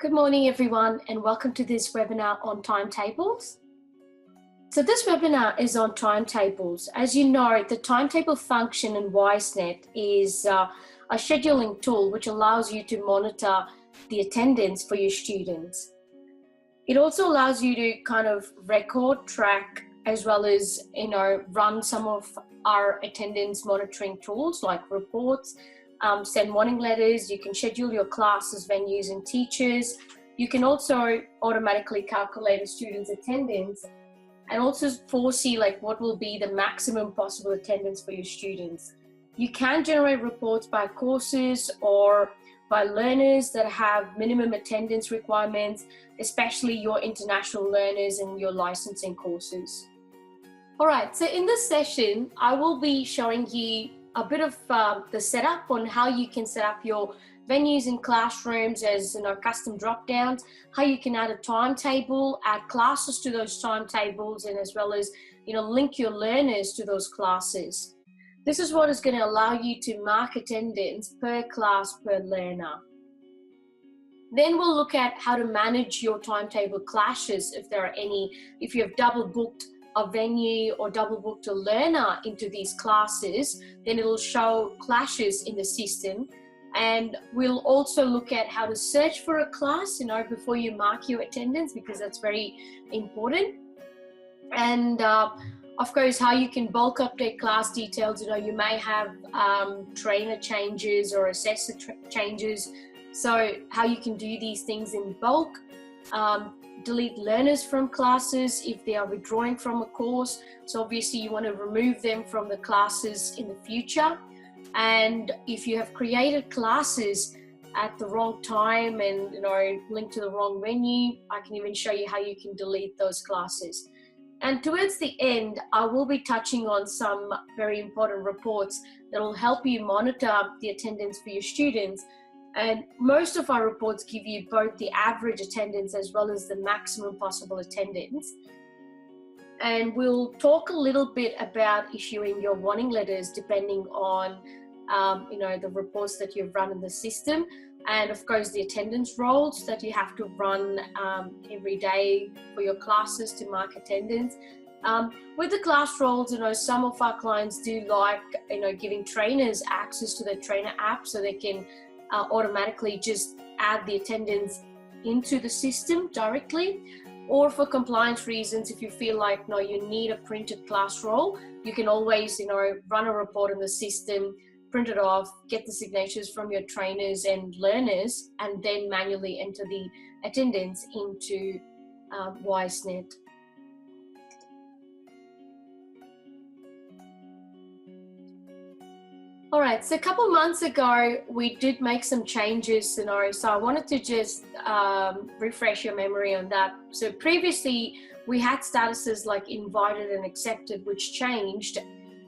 Good morning, everyone, and welcome to this webinar on timetables. So this webinar is on timetables. As you know, the timetable function in WiseNet is a scheduling tool which allows you to monitor the attendance for your students. It also allows you to kind of record, track, as well as, run some of our attendance monitoring tools like reports, send warning letters. You can schedule your classes, venues, and teachers. You can also automatically calculate a student's attendance and also foresee what will be the maximum possible attendance for your students. You can generate reports by courses or by learners that have minimum attendance requirements, especially your international learners and your licensing courses. All right, so in this session, I will be showing you a bit of the setup on how you can set up your venues and classrooms as custom drop downs, how you can add a timetable, add classes to those timetables, and as well as link your learners to those classes. This is what is going to allow you to mark attendance per class per learner. Then we'll look at how to manage your timetable clashes if there are any, if you have double booked a venue or double booked a learner into these classes, then it'll show clashes in the system. And we'll also look at how to search for a class, before you mark your attendance, because that's very important. And of course, how you can bulk update class details. You may have trainer changes or assessor changes. So how you can do these things in bulk. Delete learners from classes if they are withdrawing from a course. So obviously you want to remove them from the classes in the future. And if you have created classes at the wrong time and linked to the wrong venue, I can even show you how you can delete those classes. And towards the end, I will be touching on some very important reports that will help you monitor the attendance for your students. And most of our reports give you both the average attendance as well as the maximum possible attendance. And we'll talk a little bit about issuing your warning letters depending on, the reports that you've run in the system. And of course, the attendance rolls that you have to run every day for your classes to mark attendance. With the class rolls, some of our clients do like, giving trainers access to their trainer app so they can automatically just add the attendance into the system directly. Or for compliance reasons, if you feel like you need a printed class roll, you can always run a report in the system, print it off, get the signatures from your trainers and learners, and then manually enter the attendance into WiseNet. All right, so a couple months ago, we did make some changes, so I wanted to just refresh your memory on that. So previously, we had statuses like invited and accepted, which changed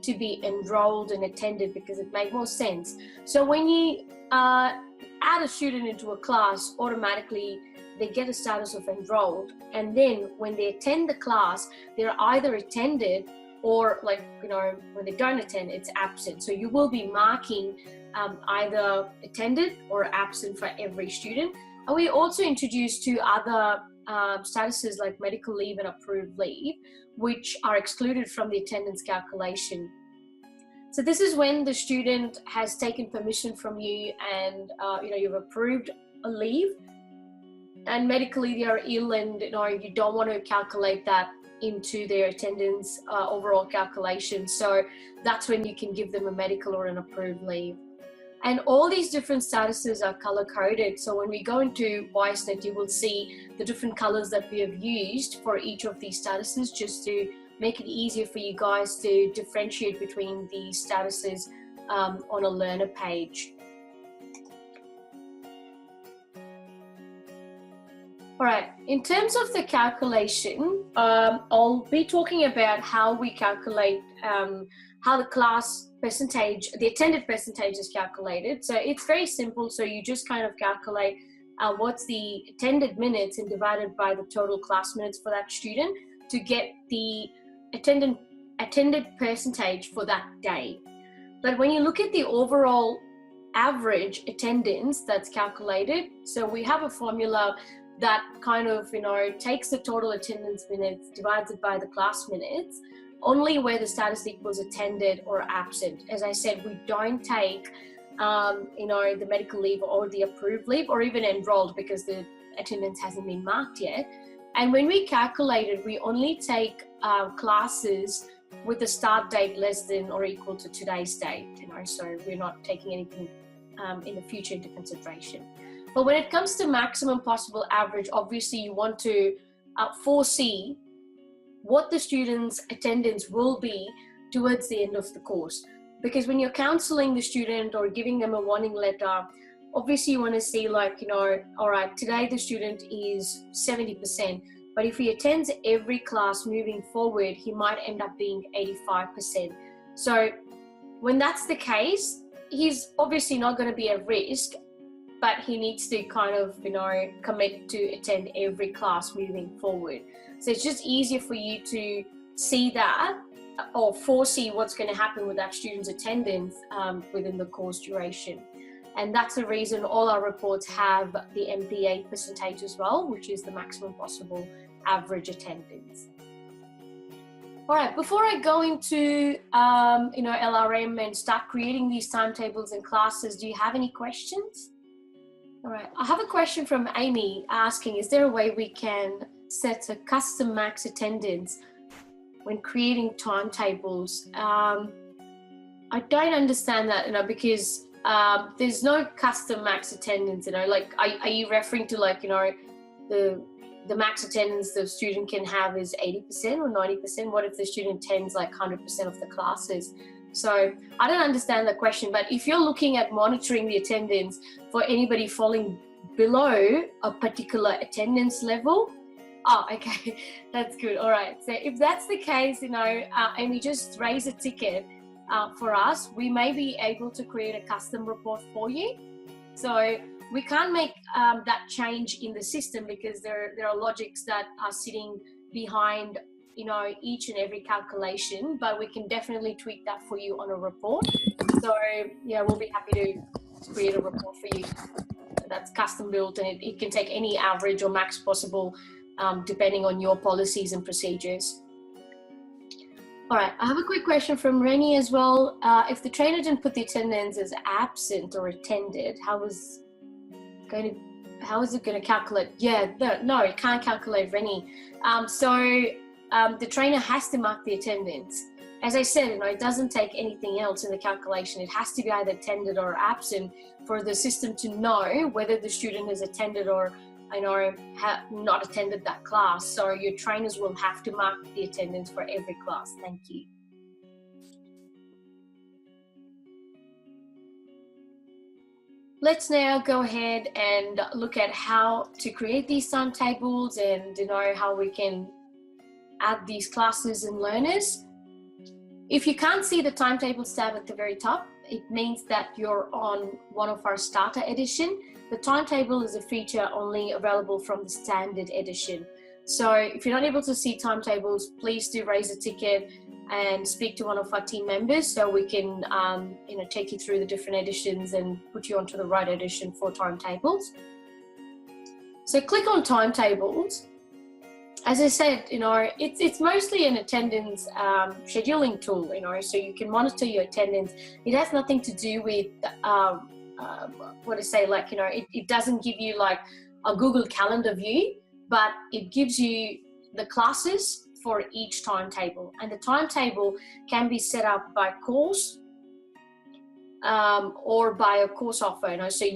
to be enrolled and attended because it made more sense. So when you add a student into a class, automatically they get a status of enrolled. And then when they attend the class, they're either attended or when they don't attend, it's absent. So you will be marking either attended or absent for every student. And we also introduced two other statuses like medical leave and approved leave, which are excluded from the attendance calculation. So this is when the student has taken permission from you and you've approved a leave, and medically they are ill and you don't want to calculate that into their attendance overall calculation. So that's when you can give them a medical or an approved leave. And all these different statuses are color coded. So when we go into WiseNet, you will see the different colors that we have used for each of these statuses, just to make it easier for you guys to differentiate between these statuses on a learner page. All right, in terms of the calculation, I'll be talking about how we calculate how the class percentage, the attended percentage is calculated. So it's very simple. So you just kind of calculate what's the attended minutes and divided by the total class minutes for that student to get the attended percentage for that day. But when you look at the overall average attendance that's calculated. So we have a formula that kind of, takes the total attendance minutes, divides it by the class minutes, only where the status equals attended or absent. As I said, we don't take, the medical leave or the approved leave or even enrolled because the attendance hasn't been marked yet. And when we calculate it, we only take classes with the start date less than or equal to today's date, so we're not taking anything in the future into consideration. But when it comes to maximum possible average, obviously you want to foresee what the student's attendance will be towards the end of the course. Because when you're counseling the student or giving them a warning letter, obviously you want to see all right, today the student is 70%, but if he attends every class moving forward, he might end up being 85%. So when that's the case, he's obviously not going to be at risk, but he needs to kind of, commit to attend every class moving forward. So it's just easier for you to see that or foresee what's going to happen with that student's attendance within the course duration. And that's the reason all our reports have the MPA percentage as well, which is the maximum possible average attendance. All right, before I go into LRM and start creating these timetables and classes, do you have any questions? All right, I have a question from Amy asking, is there a way we can set a custom max attendance when creating timetables? I don't understand that, because there's no custom max attendance, are you referring to the max attendance the student can have is 80% or 90%? What if the student attends 100% of the classes? So I don't understand the question, but if you're looking at monitoring the attendance for anybody falling below a particular attendance level, oh, okay, that's good. All right, so if that's the case, and you just raise a ticket for us, we may be able to create a custom report for you. So we can't make that change in the system because there are logics that are sitting behind each and every calculation, but we can definitely tweak that for you on a report. So yeah, we'll be happy to create a report for you that's custom built, and it can take any average or max possible depending on your policies and procedures. All right, I have a quick question from Rennie as well. If the trainer didn't put the attendance as absent or attended, how is it going to calculate? Yeah, no, it can't calculate, Rennie. The trainer has to mark the attendance. As I said, it doesn't take anything else in the calculation. It has to be either attended or absent for the system to know whether the student has attended or not attended that class. So your trainers will have to mark the attendance for every class. Thank you. Let's now go ahead and look at how to create these timetables and how we can add these classes and learners. If you can't see the timetables tab at the very top, it means that you're on one of our starter edition. The timetable is a feature only available from the standard edition. So if you're not able to see timetables, please do raise a ticket and speak to one of our team members so we can take you through the different editions and put you onto the right edition for timetables. So click on timetables. As I said, it's mostly an attendance scheduling tool, so you can monitor your attendance. It has nothing to do with, it doesn't give you a Google Calendar view, but it gives you the classes for each timetable. And the timetable can be set up by course or by a course offer. So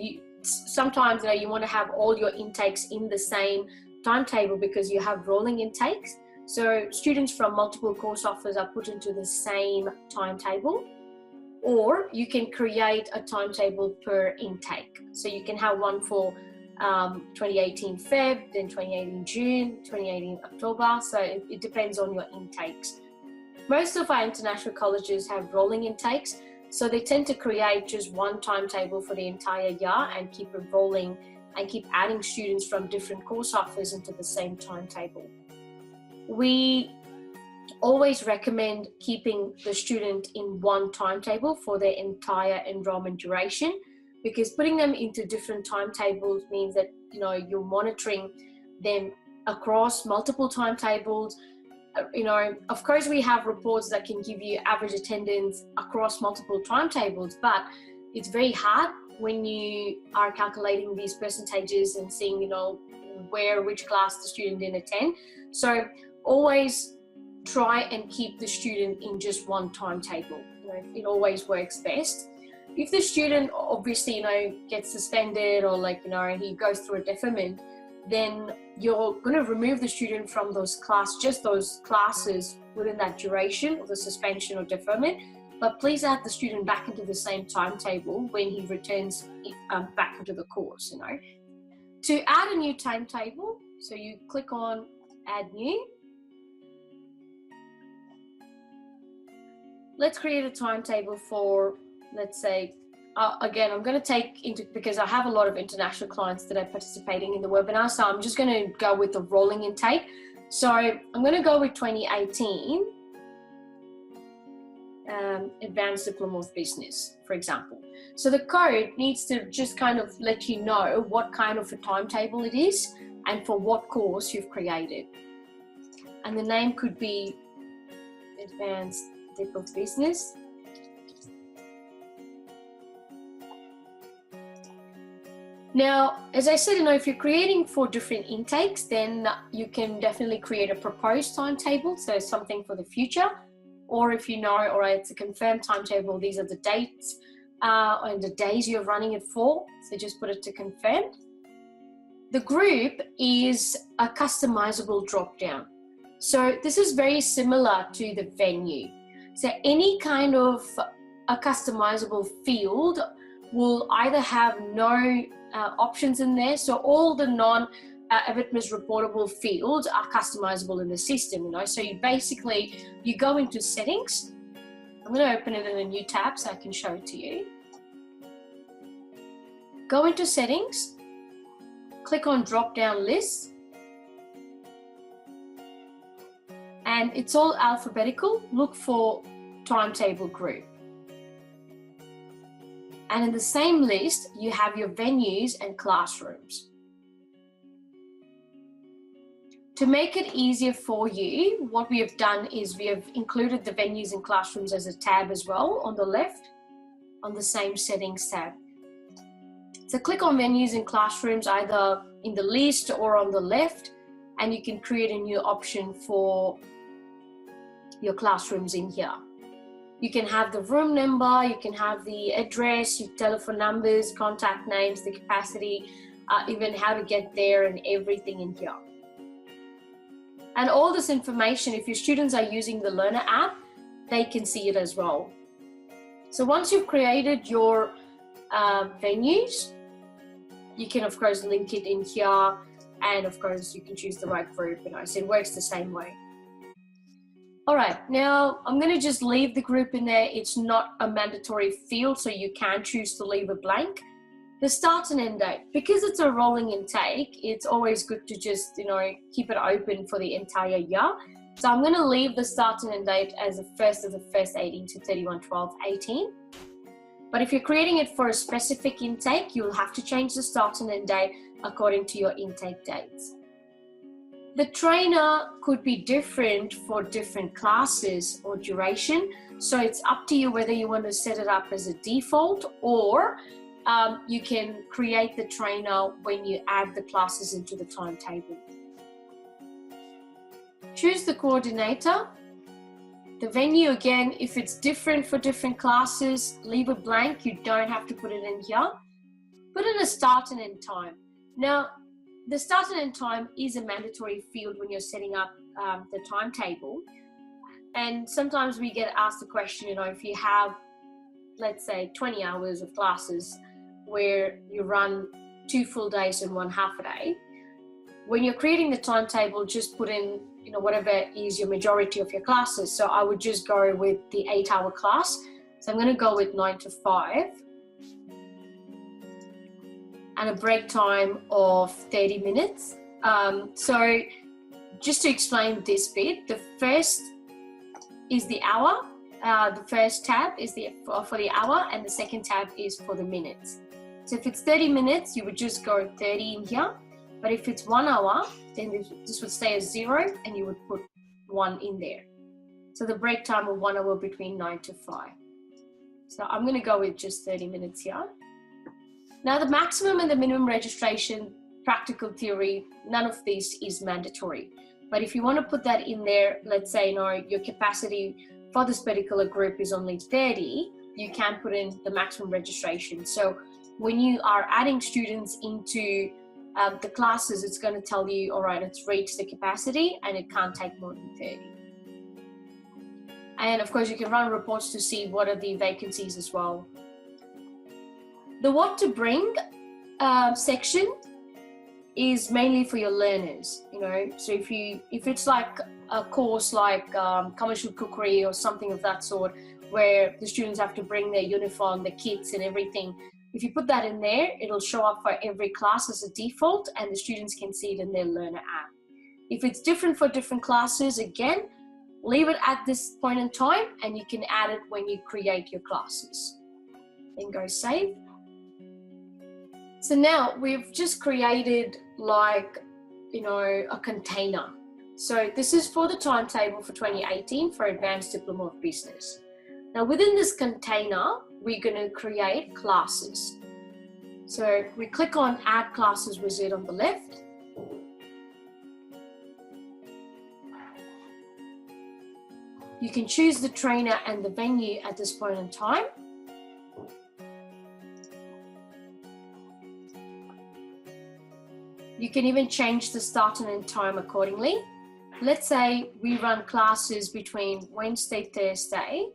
sometimes you want to have all your intakes in the same timetable because you have rolling intakes. So students from multiple course offers are put into the same timetable, or you can create a timetable per intake. So you can have one for 2018 Feb, then 2018 June, 2018 October. So it depends on your intakes. Most of our international colleges have rolling intakes, so they tend to create just one timetable for the entire year and keep it rolling and keep adding students from different course offers into the same timetable. We always recommend keeping the student in one timetable for their entire enrollment duration. because putting them into different timetables means that, you know, you're monitoring them across multiple timetables. You know, of course we have reports that can give you average attendance across multiple timetables, but it's very hard when you are calculating these percentages and seeing, you know, which class the student didn't attend. So always try and keep the student in just one timetable. You know, it always works best. If the student obviously, you know, gets suspended or, like, you know, he goes through a deferment, then you're going to remove the student from those classes within that duration of the suspension or deferment. But please add the student back into the same timetable when he returns back into the course, you know. To add a new timetable, so you click on Add New. Let's create a timetable for, let's say, again, I'm going to take into, because I have a lot of international clients that are participating in the webinar, so I'm just going to go with the rolling intake. So I'm going to go with 2018 Advanced Diploma of Business, for example. So the code needs to just kind of let you know what kind of a timetable it is and for what course you've created. And the name could be Advanced Diploma of Business. Now, as I said, you know, if you're creating 4 different intakes, then you can definitely create a proposed timetable, so something for the future. Or if you know, all right, it's a confirmed timetable, these are the dates and the days you're running it for, so just put it to confirmed. The group is a customizable drop-down. So this is very similar to the venue. So any kind of a customizable field will either have no options in there. So all the non-EBITMIS reportable fields are customizable in the system, you know. So you basically, you go into settings. I'm going to open it in a new tab so I can show it to you. Go into settings, click on drop down list, and it's all alphabetical. Look for timetable group. And in the same list, you have your venues and classrooms. To make it easier for you, what we have done is we have included the venues and classrooms as a tab as well on the left, on the same settings tab. So click on venues and classrooms either in the list or on the left, and you can create a new option for your classrooms in here. You can have the room number, you can have the address, your telephone numbers, contact names, the capacity, even how to get there and everything in here. And all this information, if your students are using the Learner app, they can see it as well. So once you've created your venues, you can of course link it in here, and of course you can choose the right group, you know, so it works the same way. All right, now I'm going to just leave the group in there. It's not a mandatory field, so you can choose to leave it blank. The start and end date, because it's a rolling intake, it's always good to just, you know, keep it open for the entire year. So I'm going to leave the start and end date as the 1st of the 1st 18 to 31/12/18. But if you're creating it for a specific intake, you'll have to change the start and end date according to your intake dates. The trainer could be different for different classes or duration. So it's up to you whether you want to set it up as a default, or you can create the trainer when you add the classes into the timetable. Choose the coordinator. The venue, again, if it's different for different classes, leave it blank. You don't have to put it in here. Put in a start and end time. Now, the start and end time is a mandatory field when you're setting up the timetable. And sometimes we get asked the question, you know, if you have, let's say, 20 hours of classes where you run 2 full days and 1 half a day, when you're creating the timetable, just put in, you know, whatever is your majority of your classes. So I would just go with the 8-hour class. So I'm going to go with 9 to 5. And a break time of 30 minutes. So just to explain this bit, the first is the hour. The first tab is for the hour, and the second tab is for the minutes. So if it's 30 minutes, you would just go 30 in here. But if it's 1 hour, then this would stay as 0 and you would put 1 in there. So the break time of 1 hour between 9 to 5. So I'm going to go with just 30 minutes here. Now the maximum and the minimum registration, practical theory, none of these is mandatory. But if you want to put that in there, let's say your capacity for this particular group is only 30, you can put in the maximum registration. So when you are adding students into the classes, it's going to tell you, all right, it's reached the capacity and it can't take more than 30. And of course, you can run reports to see what are the vacancies as well. The what to bring section is mainly for your learners, so if it's like a course like commercial cookery or something of that sort, where the students have to bring their uniform, the kits and everything, if you put that in there, it'll show up for every class as a default and the students can see it in their learner app. If it's different for different classes, again, leave it at this point in time and you can add it when you create your classes. Then go save. So now we've just created like, a container. So this is for the timetable for 2018 for Advanced Diploma of Business. Now within this container, we're going to create classes. So we click on Add Classes wizard on the left. You can choose the trainer and the venue at this point in time. You can even change the start and end time accordingly. Let's say we run classes between Wednesday, Thursday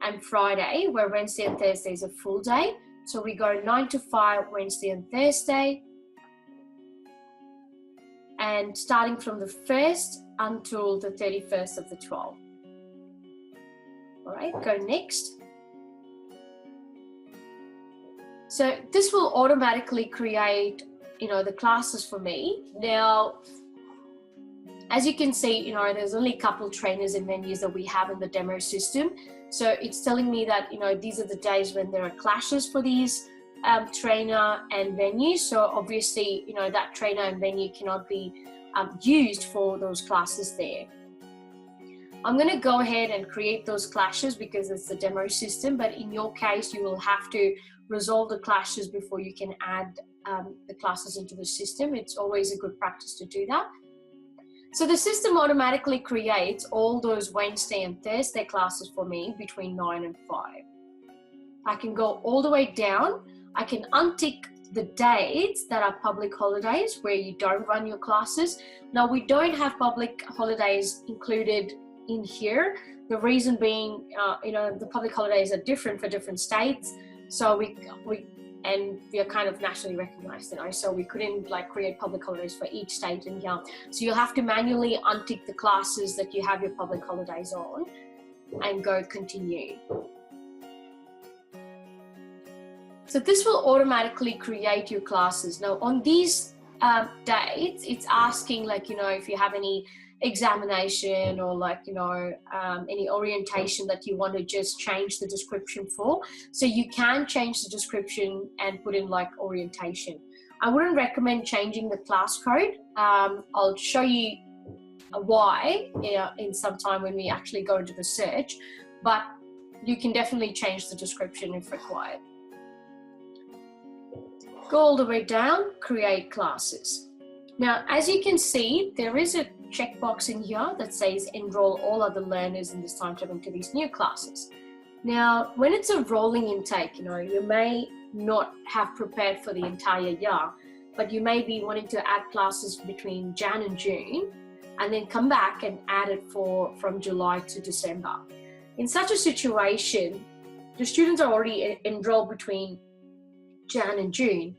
and Friday, where Wednesday and Thursday is a full day. So we go 9 to 5 Wednesday and Thursday. And starting from the 1st until the 31st of the 12th. All right, go next. So this will automatically create, the classes for me. Now, as you can see, there's only a couple trainers and venues that we have in the demo system. So it's telling me that, these are the days when there are clashes for these trainer and venue. So obviously, that trainer and venue cannot be used for those classes there. I'm going to go ahead and create those clashes because it's the demo system, but in your case, you will have to resolve the clashes before you can add the classes into the system. It's always a good practice to do that. So the system automatically creates all those Wednesday and Thursday classes for me between 9 and 5. I can go all the way down. I can untick the dates that are public holidays where you don't run your classes. Now we don't have public holidays included in here. The reason being, the public holidays are different for different states. So we are kind of nationally recognized, so we couldn't create public holidays for each state in here. So you'll have to manually untick the classes that you have your public holidays on and go continue. So this will automatically create your classes. Now on these dates, it's asking if you have any examination or any orientation that you want to just change the description for. So you can change the description and put in orientation. I wouldn't recommend changing the class code. I'll show you why in some time when we actually go into the search, but you can definitely change the description if required. Go all the way down, create classes. Now, as you can see, there is a checkbox in here that says enroll all other learners in this timetable into these new classes. Now, when it's a rolling intake, you may not have prepared for the entire year, but you may be wanting to add classes between Jan and June, and then come back and add it from July to December. In such a situation, the students are already enrolled between Jan and June.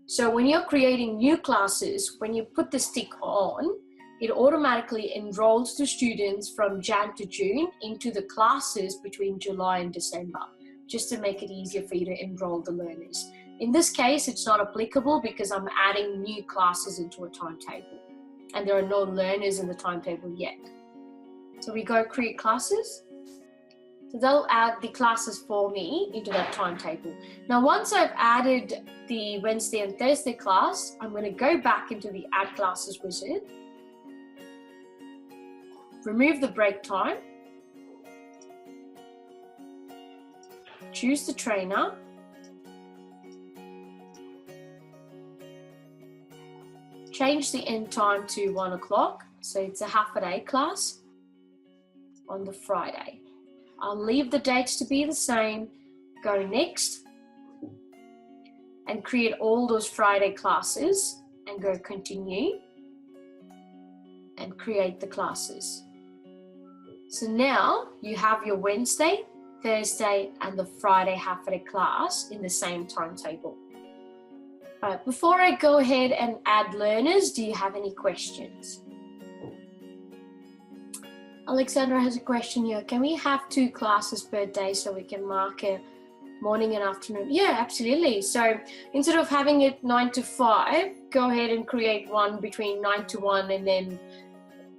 So when you're creating new classes, when you put the stick on, it automatically enrolls the students from Jan to June into the classes between July and December, just to make it easier for you to enroll the learners. In this case, it's not applicable because I'm adding new classes into a timetable and there are no learners in the timetable yet. So we go create classes. So they'll add the classes for me into that timetable. Now, once I've added the Wednesday and Thursday class, I'm going to go back into the Add Classes wizard, remove the break time, choose the trainer, change the end time to 1 o'clock, so it's a half a day class on the Friday. I'll leave the dates to be the same, go next, and create all those Friday classes, and go continue, and create the classes. So now you have your Wednesday, Thursday, and the Friday half-a-day class in the same timetable. All right, before I go ahead and add learners, do you have any questions? Alexandra has a question here. Can we have 2 classes per day so we can mark it morning and afternoon? Yeah, absolutely. So instead of having it 9 to 5, go ahead and create one between 9 to 1 and then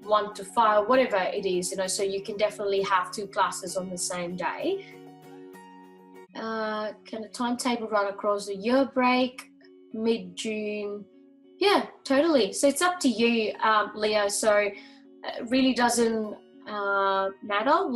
1 to 5, whatever it is, so you can definitely have 2 classes on the same day. Can a timetable run across the year break, mid-June? Yeah, totally. So it's up to you, Leo. So it really doesn't matter,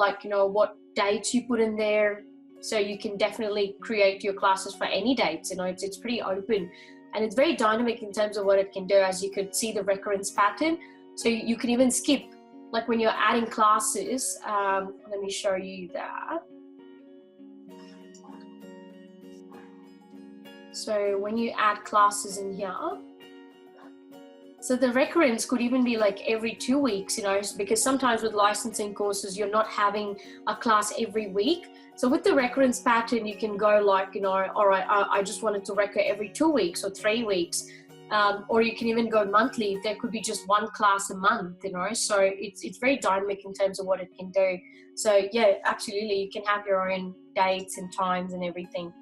what dates you put in there. So you can definitely create your classes for any dates. It's pretty open, and it's very dynamic in terms of what it can do, as you could see the recurrence pattern. So you can even skip, like when you're adding classes. Let me show you that. So when you add classes in here, so the recurrence could even be like every 2 weeks, because sometimes with licensing courses, you're not having a class every week. So with the recurrence pattern, you can go like, all right, I just wanted to recur every 2 weeks or 3 weeks. Or you can even go monthly. There could be just 1 class a month, so it's very dynamic in terms of what it can do. So yeah, absolutely, you can have your own dates and times and everything.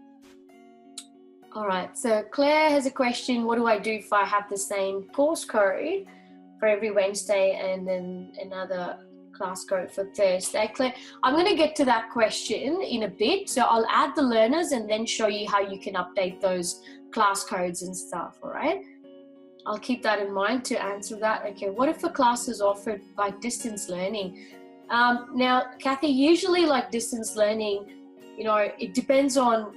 All right, so Claire has a question. What do I do if I have the same course code for every Wednesday and then another class code for Thursday? Claire, I'm going to get to that question in a bit. So I'll add the learners and then show you how you can update those class codes and stuff, all right? I'll keep that in mind to answer that. Okay, what if a class is offered by distance learning? Now, Kathy, usually like distance learning, it depends on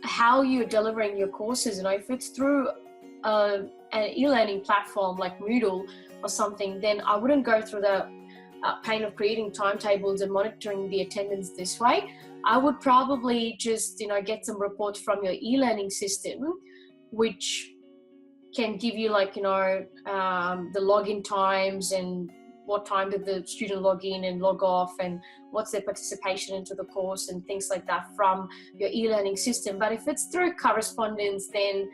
how you're delivering your courses. If it's through an e-learning platform like Moodle or something, then I wouldn't go through the pain of creating timetables and monitoring the attendance this way. I would probably just, get some reports from your e-learning system, which can give you the login times and what time did the student log in and log off and what's their participation into the course and things like that from your e-learning system. But if it's through correspondence, then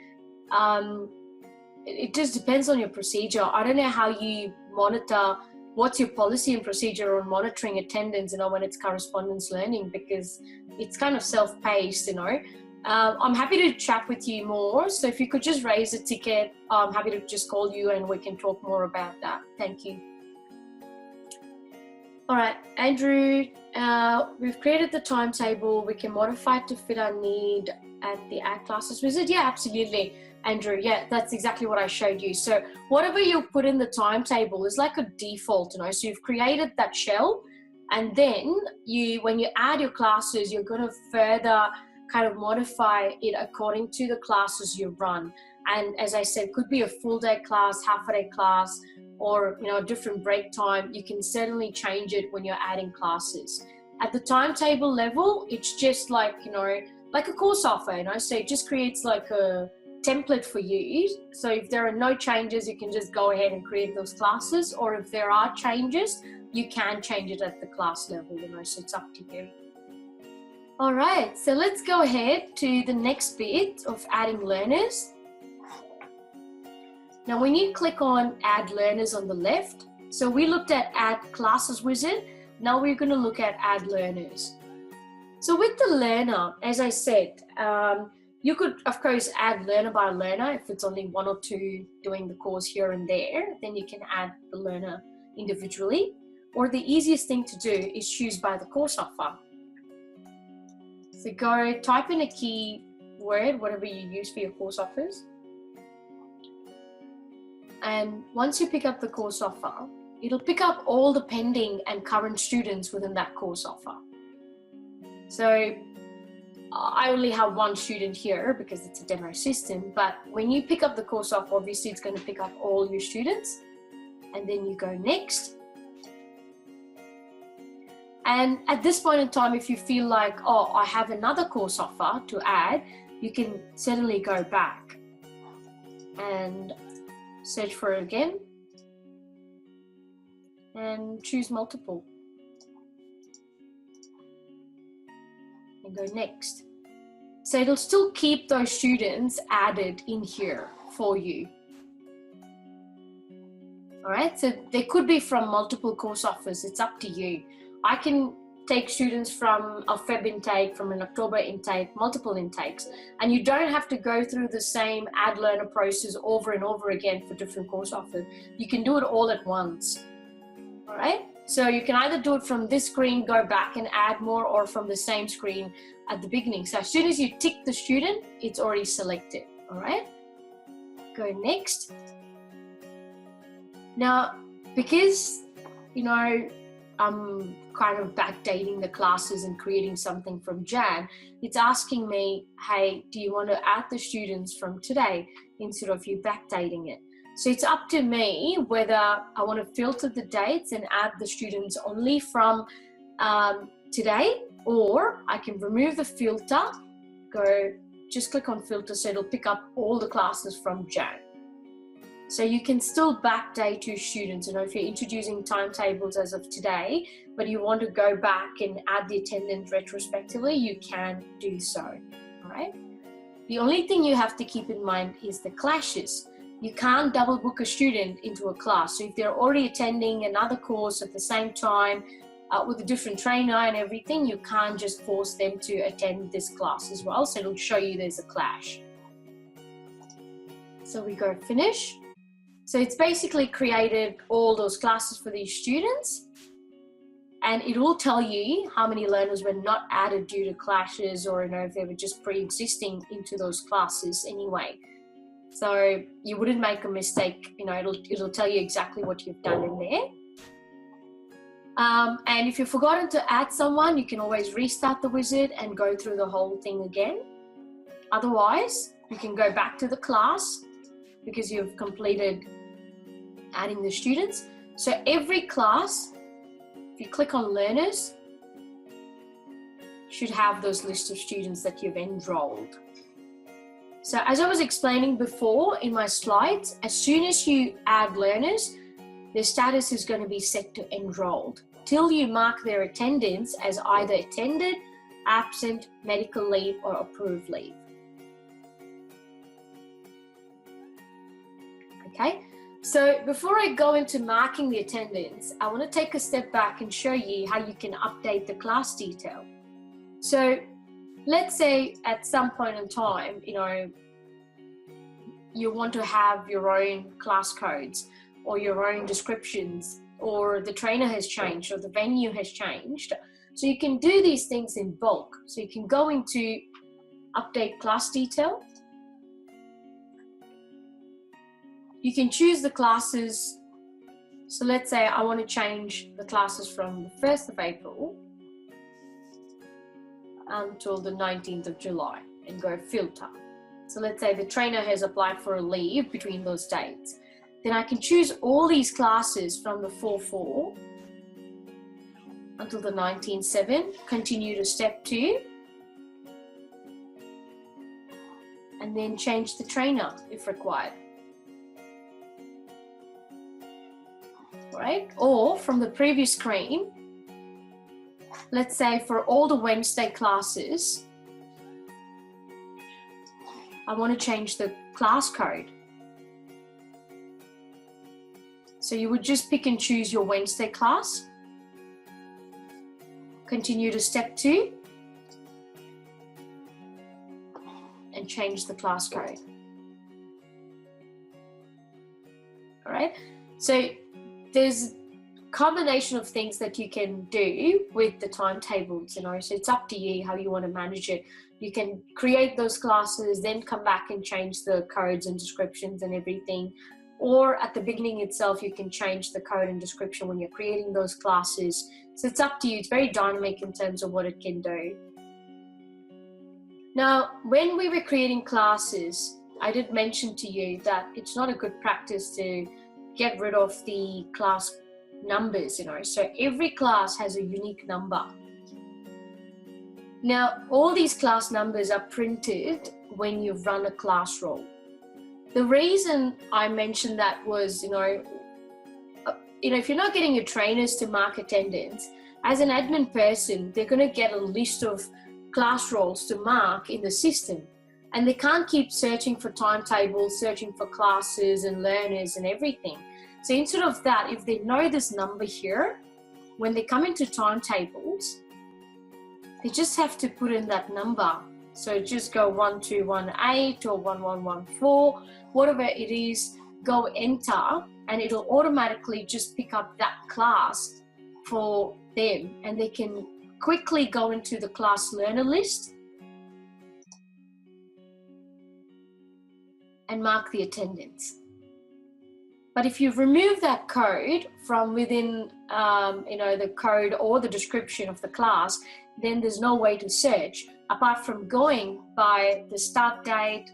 it just depends on your procedure. I don't know how you monitor, what's your policy and procedure on monitoring attendance, when it's correspondence learning, because it's kind of self-paced, I'm happy to chat with you more. So if you could just raise a ticket, I'm happy to just call you and we can talk more about that. Thank you. All right, Andrew, we've created the timetable. We can modify it to fit our need at the Add Classes wizard. Yeah, absolutely, Andrew. Yeah, that's exactly what I showed you. So whatever you put in the timetable is like a default, So you've created that shell, and then when you add your classes, you're going to further kind of modify it according to the classes you run. And as I said, could be a full day class, half a day class, or a different break time. You can certainly change it when you're adding classes. At the timetable level, it's just like like a course offer, So it just creates like a template for you. So if there are no changes, you can just go ahead and create those classes. Or if there are changes, you can change it at the class level, So it's up to you. All right, so let's go ahead to the next bit of adding learners. Now, when you click on Add Learners on the left, so we looked at Add Classes wizard. Now we're going to look at Add Learners. So with the learner, as I said, you could, of course, add learner by learner. If it's only 1 or 2 doing the course here and there, then you can add the learner individually. Or the easiest thing to do is choose by the course offer. So go type in a keyword, whatever you use for your course offers. And once you pick up the course offer, it'll pick up all the pending and current students within that course offer. So I only have one student here because it's a demo system, but when you pick up the course offer, obviously it's going to pick up all your students. And then you go next. And at this point in time, if you feel like, oh, I have another course offer to add, you can certainly go back and search for it again and choose multiple and go next. So it'll still keep those students added in here for you. All right, so they could be from multiple course offers. It's up to you. I can take students from a Feb intake, from an October intake, multiple intakes, and you don't have to go through the same add learner process over and over again for different course offers. You can do it all at once. All right, so you can either do it from this screen, go back and add more, or from the same screen at the beginning. So as soon as you tick the student, it's already selected. All right, go next. Now, because, you know, I'm kind of backdating the classes and creating something from Jan, it's asking me, hey, do you want to add the students from today instead of you backdating it? So it's up to me whether I want to filter the dates and add the students only from today, or I can remove the filter, just click on filter, so it'll pick up all the classes from Jan. So you can still backdate your students. You know, if you're introducing timetables as of today, but you want to go back and add the attendance retrospectively, you can do so, all right? The only thing you have to keep in mind is the clashes. You can't double book a student into a class. So if they're already attending another course at the same time with a different trainer and everything, you can't just force them to attend this class as well. So it'll show you there's a clash. So we go finish. So it's basically created all those classes for these students, and it will tell you how many learners were not added due to clashes, or, you know, if they were just pre-existing into those classes anyway. So you wouldn't make a mistake, you know, it'll tell you exactly what you've done in there. And if you've forgotten to add someone, you can always restart the wizard and go through the whole thing again. Otherwise, you can go back to the class because you've completed adding the students. So every class, if you click on learners, should have those list of students that you've enrolled. So as I was explaining before in my slides, as soon as you add learners, their status is going to be set to enrolled till you mark their attendance as either attended, absent, medical leave, or approved leave. Okay, so before I go into marking the attendance, I want to take a step back and show you how you can update the class detail. So let's say at some point in time, you know, you want to have your own class codes or your own descriptions, or the trainer has changed or the venue has changed. So you can do these things in bulk. So you can go into update class detail. You can choose the classes. So let's say I want to change the classes from the 1st of April until the 19th of July and go filter. So let's say the trainer has applied for a leave between those dates. Then I can choose all these classes from the 4/4 until the 19/7, continue to step 2, and then change the trainer if required. Right? Or from the previous screen, let's say for all the Wednesday classes, I want to change the class code. So you would just pick and choose your Wednesday class, continue to step 2, and change the class code. All right, so there's combination of things that you can do with the timetables, so it's up to you how you want to manage it. You can create those classes, then come back and change the codes and descriptions and everything. Or at the beginning itself, you can change the code and description when you're creating those classes. So it's up to you. It's very dynamic in terms of what it can do. Now, when we were creating classes, I did mention to you that it's not a good practice to get rid of the class numbers, so every class has a unique number. Now, all these class numbers are printed when you run a class role. The reason I mentioned that was, if you're not getting your trainers to mark attendance, as an admin person, they're going to get a list of class roles to mark in the system. And they can't keep searching for timetables, searching for classes and learners and everything. So instead of that, if they know this number here, when they come into timetables, they just have to put in that number. So just go 1218 or 1114, whatever it is, go enter, and it'll automatically just pick up that class for them, and they can quickly go into the class learner list and mark the attendance. But if you remove that code from within the code or the description of the class, then there's no way to search apart from going by the start date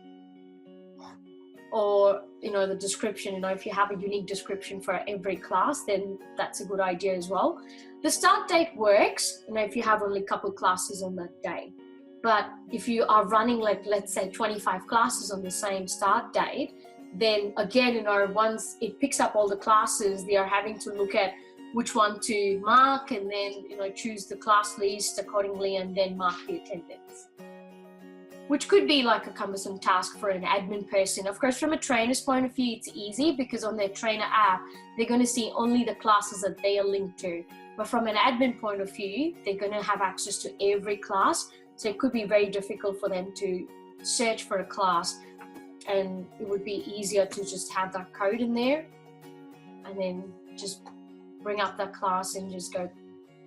or the description. If you have a unique description for every class, then that's a good idea as well. The start date works if you have only a couple classes on that day. But if you are running let's say 25 classes on the same start date, then again, once it picks up all the classes, they are having to look at which one to mark and then, choose the class list accordingly and then mark the attendance. Which could be like a cumbersome task for an admin person. Of course, from a trainer's point of view, it's easy because on their trainer app, they're going to see only the classes that they are linked to. But from an admin point of view, they're going to have access to every class. So it could be very difficult for them to search for a class. And it would be easier to just have that code in there and then just bring up that class and just go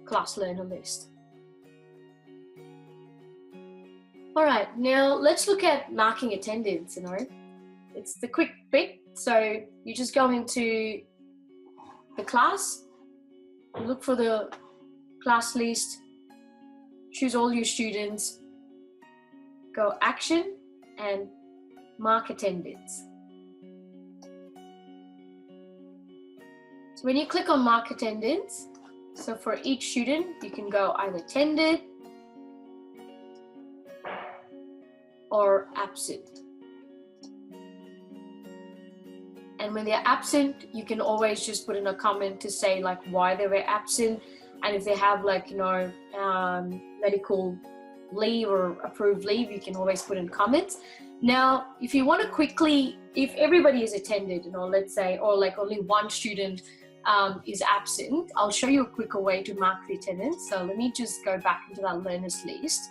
class learner list. All right, now let's look at marking attendance. It's the quick bit. So you just go into the class, look for the class list, choose all your students, go action and mark attendance. So when you click on mark attendance, so for each student, you can go either attended or absent. And when they're absent, you can always just put in a comment to say why they were absent. And if they have medical leave or approved leave, you can always put in comments. Now, if you want to quickly, if everybody is attended, let's say, or only one student is absent, I'll show you a quicker way to mark the attendance. So let me just go back into that learners list.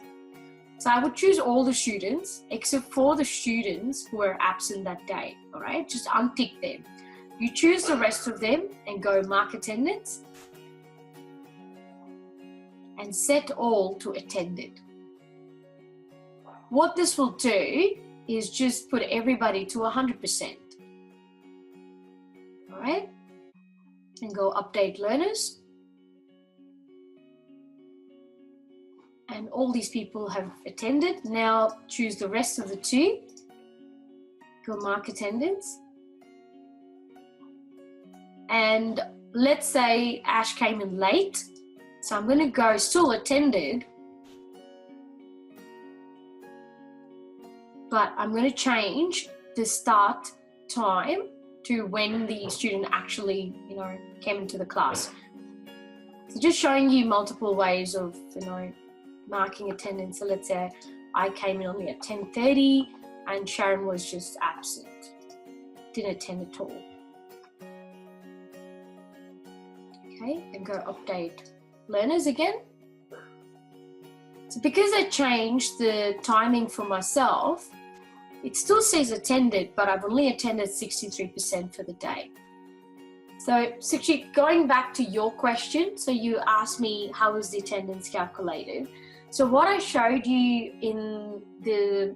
So I would choose all the students except for the students who are absent that day. All right, just untick them. You choose the rest of them and go mark attendance and set all to attended. What this will do is just put everybody to 100%. All right, and go update learners. And all these people have attended. Now choose the rest of the two, go mark attendance. And let's say Ash came in late. So I'm going to go still attended, but I'm going to change the start time to when the student actually, came into the class. So just showing you multiple ways of, marking attendance. So let's say I came in only at 10:30 and Sharon was just absent, didn't attend at all. Okay, and go update learners again. So because I changed the timing for myself, it still says attended, but I've only attended 63% for the day. So Suchi, going back to your question, so you asked me how is the attendance calculated. So what I showed you in the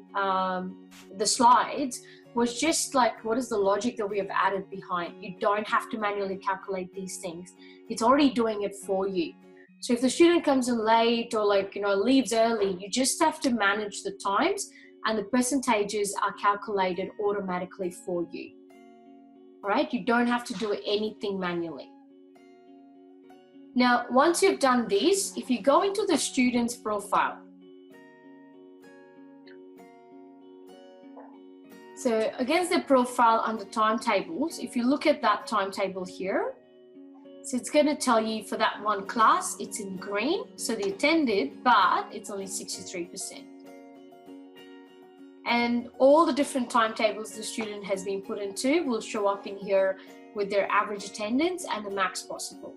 slides was just like, what is the logic that we have added behind? You don't have to manually calculate these things. It's already doing it for you. So if the student comes in late or leaves early, you just have to manage the times and the percentages are calculated automatically for you. All right, you don't have to do anything manually. Now, once you've done this, if you go into the student's profile, so against the profile under timetables, if you look at that timetable here, so it's going to tell you for that one class, it's in green, so they attended, but it's only 63%. And all the different timetables the student has been put into will show up in here with their average attendance and the max possible.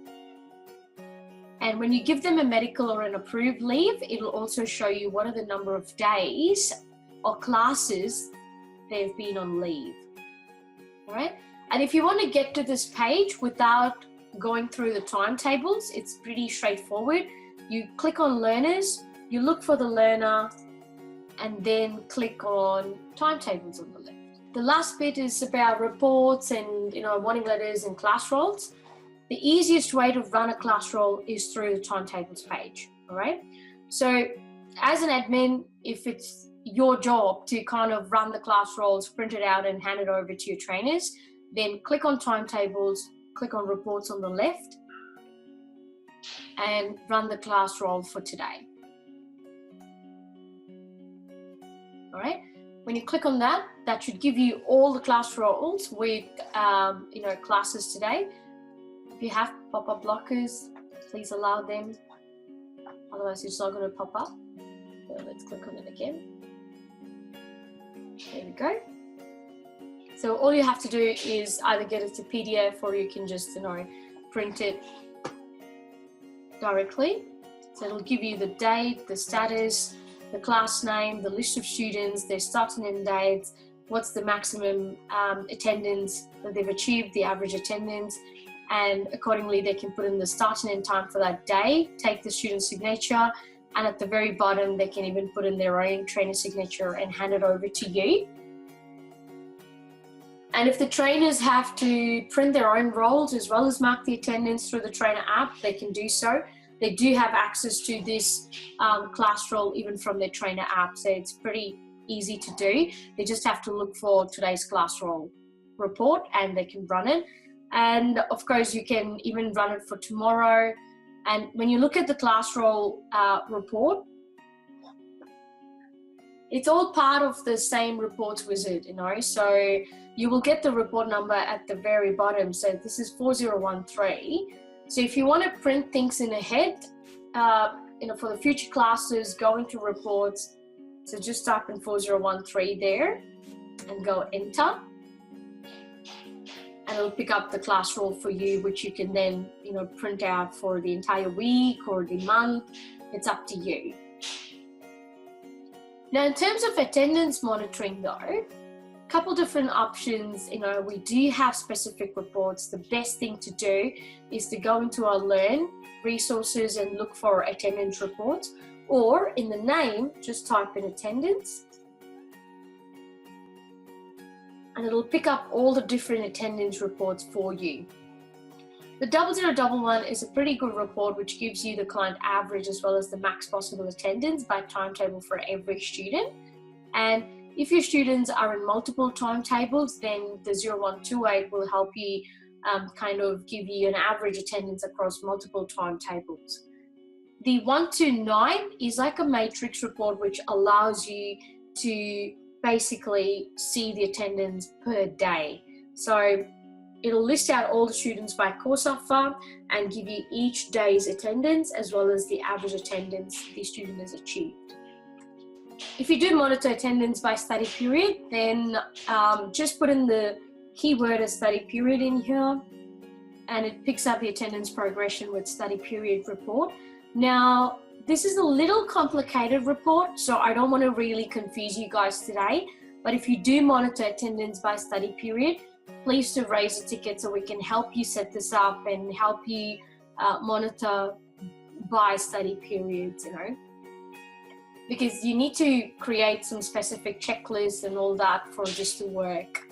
And when you give them a medical or an approved leave, it'll also show you what are the number of days or classes they've been on leave. All right. And if you want to get to this page without going through the timetables, it's pretty straightforward. You click on learners, you look for the learner, and then click on timetables on the left. The last bit is about reports and warning letters and class roles. The easiest way to run a class roll is through the timetables page, all right? So as an admin, if it's your job to kind of run the class rolls, print it out and hand it over to your trainers, then click on timetables, click on reports on the left and run the class roll for today. All right, when you click on that, that should give you all the class rolls with classes today. If you have pop-up blockers, please allow them, otherwise it's not going to pop up. So let's click on it again. There we go. So all you have to do is either get it to PDF or you can just print it directly. So it'll give you the date, the status, the class name, the list of students, their start and end dates, what's the maximum attendance that they've achieved, the average attendance, and accordingly they can put in the start and end time for that day, take the student's signature, and at the very bottom they can even put in their own trainer signature and hand it over to you. And if the trainers have to print their own rolls as well as mark the attendance through the trainer app, they can do so. They do have access to this class roll even from their trainer app, so it's pretty easy to do. They just have to look for today's class roll report and they can run it. And of course you can even run it for tomorrow. And when you look at the class roll report, it's all part of the same reports wizard, so you will get the report number at the very bottom. So this is 4013. So if you want to print things in ahead, for the future classes, go into reports. So just type in 4013 there and go enter. And it'll pick up the class roll for you, which you can then, print out for the entire week or the month. It's up to you. Now, in terms of attendance monitoring though, a couple different options. We do have specific reports. The best thing to do is to go into our Learn resources and look for attendance reports, or in the name, just type in attendance. And it'll pick up all the different attendance reports for you. The 0011 is a pretty good report which gives you the client average as well as the max possible attendance by timetable for every student. And if your students are in multiple timetables, then the 0128 will help you kind of give you an average attendance across multiple timetables. The 129 is like a matrix report which allows you to basically see the attendance per day. So it'll list out all the students by course offer and give you each day's attendance as well as the average attendance the student has achieved. If you do monitor attendance by study period, then just put in the keyword as study period in here and it picks up the attendance progression with study period report. Now, this is a little complicated report, so I don't want to really confuse you guys today, but if you do monitor attendance by study period, please do raise a ticket so we can help you set this up and help you monitor by study periods, you know, because you need to create some specific checklists and all that for this to work.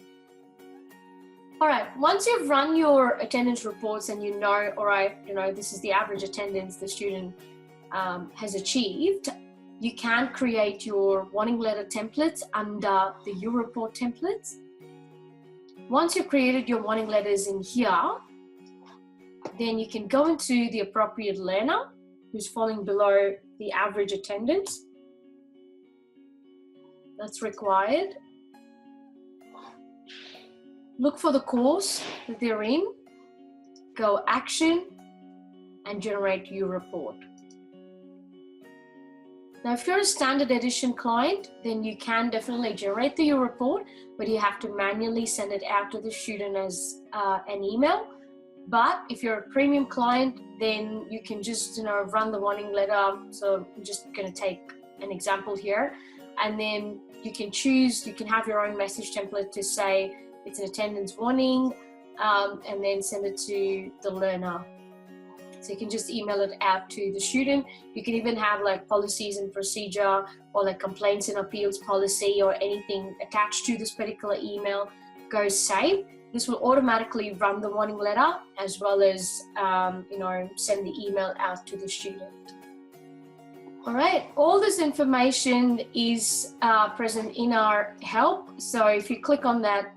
All right, once you've run your attendance reports and you know, all right, you know, this is the average attendance the student has achieved, you can create your warning letter templates under the U report templates. Once you've created your warning letters in here, then you can go into the appropriate learner who's falling below the average attendance that's required. Look for the course that they're in, go action, and generate your report. Now, if you're a standard edition client, then you can definitely generate the your report, but you have to manually send it out to the student as an email. But if you're a premium client, then you can just, you know, run the warning letter. So I'm just going to take an example here, and then you can choose, you can have your own message template to say it's an attendance warning, and then send it to the learner. So you can just email it out to the student. You can even have like policies and procedure or like complaints and appeals policy or anything attached to this particular email. Go save. This will automatically run the warning letter as well as, you know, send the email out to the student. All right, all this information is present in our help. So if you click on that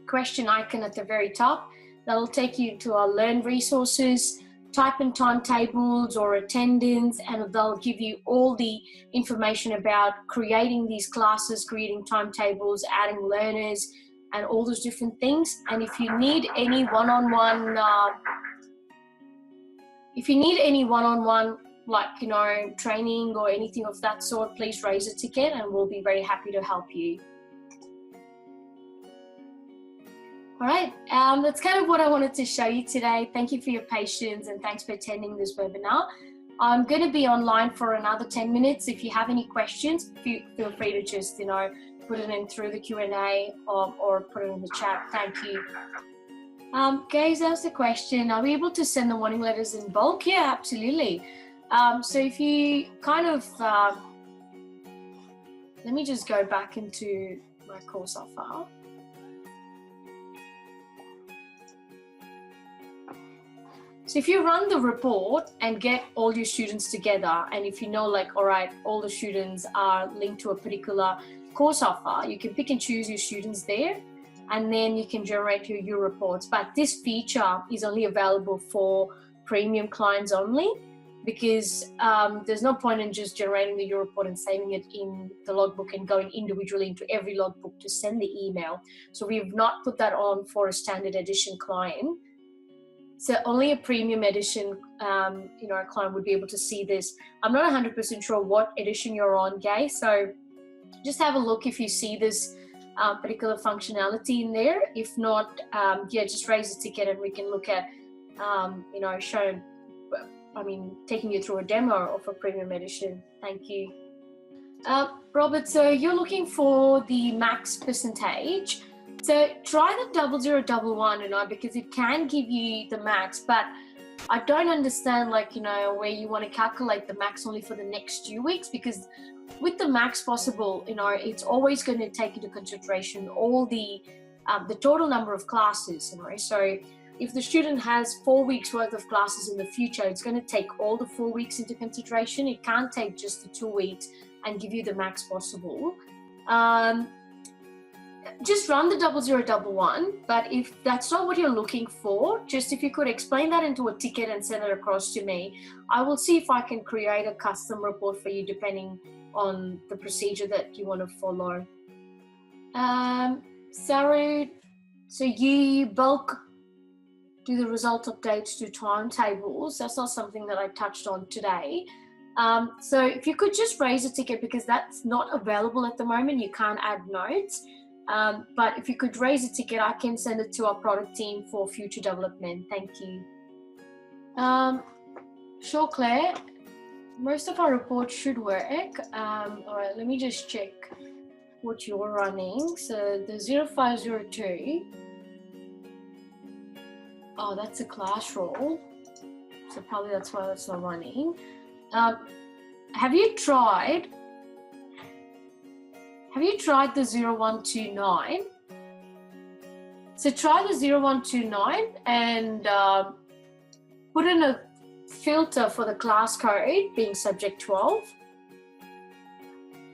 question icon at the very top, that'll take you to our Learn resources, type in timetables or attendance, and they'll give you all the information about creating these classes, creating timetables, adding learners, and all those different things. And if you need any one-on-one, like, you know, training or anything of that sort, please raise a ticket and we'll be very happy to help you. All right, that's kind of what I wanted to show you today. Thank you for your patience and thanks for attending this webinar. I'm going to be online for another 10 minutes. If you have any questions, feel free to just, you know, put it in through the Q&A or put it in the chat. Thank you. Guys, asked the question, are we able to send the warning letters in bulk? Yeah, absolutely. So if you kind of, let me just go back into my course offer. So if you run the report and get all your students together, and if you know, like, all right, all the students are linked to a particular course offer, you can pick and choose your students there, and then you can generate your U reports. But this feature is only available for premium clients only, because there's no point in just generating the U report and saving it in the logbook and going individually into every logbook to send the email. So we've not put that on for a standard edition client. So only a premium edition, you know, a client would be able to see this. I'm not 100% sure what edition you're on, guys. So just have a look if you see this particular functionality in there. If not, yeah, just raise a ticket and we can look at, you know, taking you through a demo of a premium edition. Thank you. Robert, so you're looking for the max percentage. So try the 0011, you know, because it can give you the max, but I don't understand, like, you know, where you want to calculate the max only for the next 2 weeks, because with the max possible, you know, it's always going to take into consideration all the total number of classes, you know. So if the student has 4 weeks worth of classes in the future, it's going to take all the 4 weeks into consideration. It can't take just the 2 weeks and give you the max possible. Just run the 0011, but if that's not what you're looking for, just if you could explain that into a ticket and send it across to me, I will see if I can create a custom report for you depending on the procedure that you want to follow. Sarah, so you bulk do the result updates to timetables. That's not something that I touched on today. So if you could just raise a ticket, because that's not available at the moment, you can't add notes. But if you could raise a ticket, I can send it to our product team for future development. Thank you. Sure, Claire. Most of our reports should work. All right, let me just check what you're running. So the 0502, Oh, that's a class role. So probably that's why it's not running. Have you tried the 0129? So try the 0129 and put in a filter for the class code being subject 12.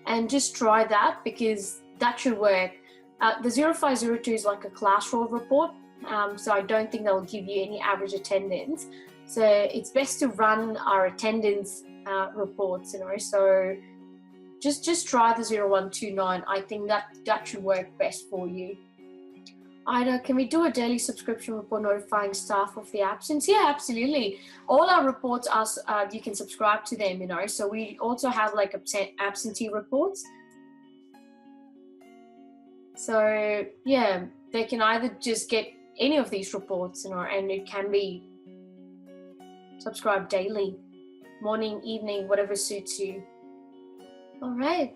And just try that, because that should work. The 0502 is like a class role report. So I don't think that will give you any average attendance. So it's best to run our attendance reports, so just try the 0129. I think that should work best for you. Ida, can we do a daily subscription report notifying staff of the absence? Yeah, absolutely. All our reports are, you can subscribe to them, so we also have like absentee reports. So yeah, they can either just get any of these reports, and it can be subscribed daily, morning, evening, whatever suits you. All right.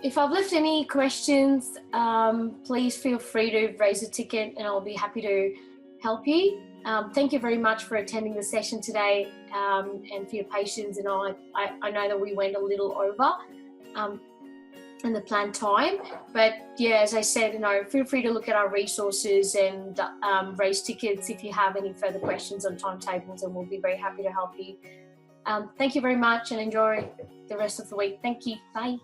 If I've left any questions, please feel free to raise a ticket and I'll be happy to help you. Thank you very much for attending the session today, and for your patience. And I know that we went a little over in the planned time, but yeah, as I said, feel free to look at our resources and raise tickets if you have any further questions on timetables, and we'll be very happy to help you. Thank you very much and enjoy the rest of the week. Thank you. Bye.